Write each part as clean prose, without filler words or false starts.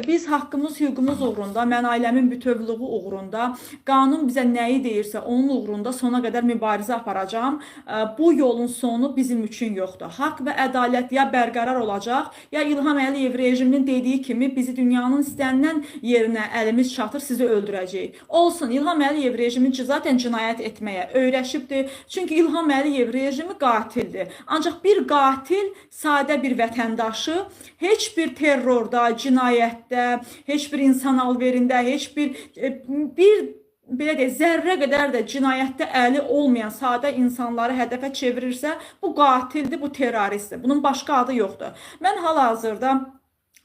biz haqqımız, hüququmuz uğrunda, mən ailəmin bütövlüyü uğrunda, qanun bizə nəyi deyirsə, onun uğrunda sona qədər mübarizə aparacağam. Bu yolun sonu bizim üçün yoxdur. Haqq və ədalət ya bərqərar olacaq, ya İlham Əliyev rejiminin dediyi kimi bizi dünyanın istənilən yerinə əlimiz çatır, sizi öldürəcək. Olsun, İlham Əliyev rejimi zaten cinayət etməyə öyrəşibdir. Çünki İlham Əliyev rejimi qatildir. Ancaq bir qatil sadə bir vətəndaşı heç bir terrorda, cinayətdə, heç bir insan alverində, heç bir belə deyək, zərrə qədər də cinayətdə əli olmayan sadə insanları hədəfə çevirirsə, bu qatildir, bu terroristdir. Bunun başqa adı yoxdur. Mən hal-hazırda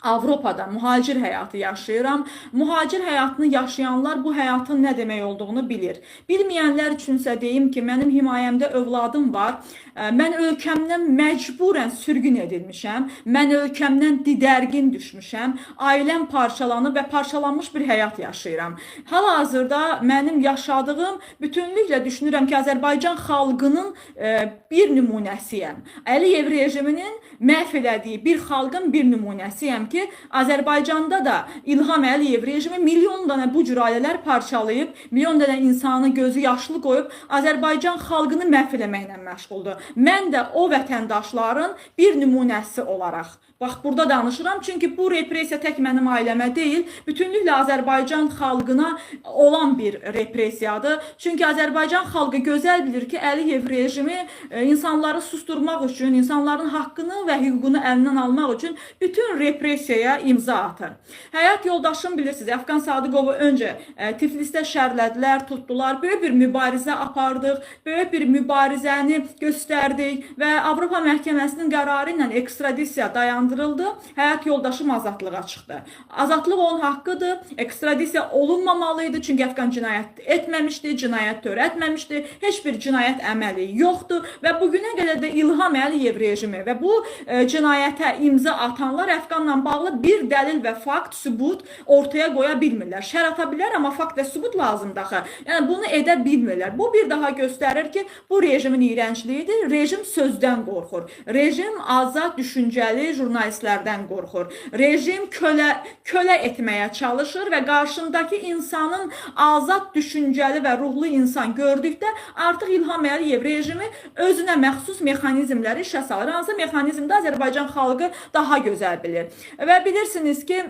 Avropada mühacir həyatı yaşayıram. Mühacir həyatını yaşayanlar bu həyatın nə demək olduğunu bilir. Bilməyənlər üçünsə deyim ki, mənim himayəmdə övladım var. Mən ölkəmdən məcburən sürgün edilmişəm. Mən ölkəmdən didərgin düşmüşəm. Ailəm parçalanıb və parçalanmış bir həyat yaşayıram. Hal-hazırda mənim yaşadığım bütünlüklə düşünürəm ki, Azərbaycan xalqının bir nümunəsiyəm. Əliyev rejiminin məhv elədiyi bir xalqın bir nümunəsiyəm ki, Azərbaycanda da İlham Əliyev rejimi milyon dənə bu cür ailələr parçalayıb, milyon dənə insanı gözü yaşlı qoyub, Azərbaycan xalqını məhv eləməklə məşğuldur. Mən də o vətəndaşların bir nümunəsi olaraq, bax, burada danışıram, çünki bu repressiya tək mənim ailəmə deyil, bütünlüklə Azərbaycan xalqına olan bir repressiyadır. Çünki Azərbaycan xalqı gözəl bilir ki, Əliyev rejimi insanları susturmaq üçün, insanların haqqını və hüququnu əlindən almaq üçün bütün repressiyaya imza atır. Həyat yoldaşım bilirsiniz, Əfqan Sadıqovu öncə Tiflisdə şərlədilər, tutdular, böyük bir mübarizə apardıq, böyük bir mübarizəni göstərdik və Avropa Məhkəməsinin qərarı ilə ekstradisiya dayandırıldı, həyat yoldaşım azadlığa çıxdı. Azadlıq onun haqqıdır, ekstradisiya olunmamalıydı, çünki Əfqan cinayət etməmişdi, cinayət törətməmişdi, heç bir cinayət əməli yoxdur və bugünə qədər də İlham Əliyev rejimi və bu cinayətə imza atanlar Əfqanla bağlı bir dəlil və fakt, sübut ortaya qoya bilmirlər. Şər ata bilər, amma fakt və sübut lazımdır axı. Yəni bunu edə bilmirlər. Bu bir daha göstərir ki, bu rejimin iyrəncliyidir. Rejim sözdən qorxur. Rejim azad düşüncəli jurnalistlərdən qorxur. Rejim kölə etməyə çalışır və qarşındakı insanın azad düşüncəli və ruhlu insan gördükdə artıq İlham Əliyev rejimi özünə məxsus mexanizmləri işə salır. Hansı mexanizmdə Azərbaycan xalqı daha gözəl bilir. Və bilirsiniz ki,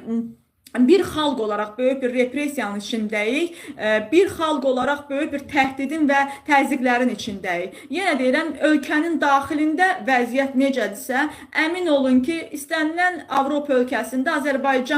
bir xalq olaraq böyük bir repressiyanın içindəyik, bir xalq olaraq böyük bir təhdidin və təzyiqlərin içindəyik. Yenə deyirəm, ölkənin daxilində vəziyyət necədirsə, əmin olun ki, istənilən Avropa ölkəsində Azərbaycan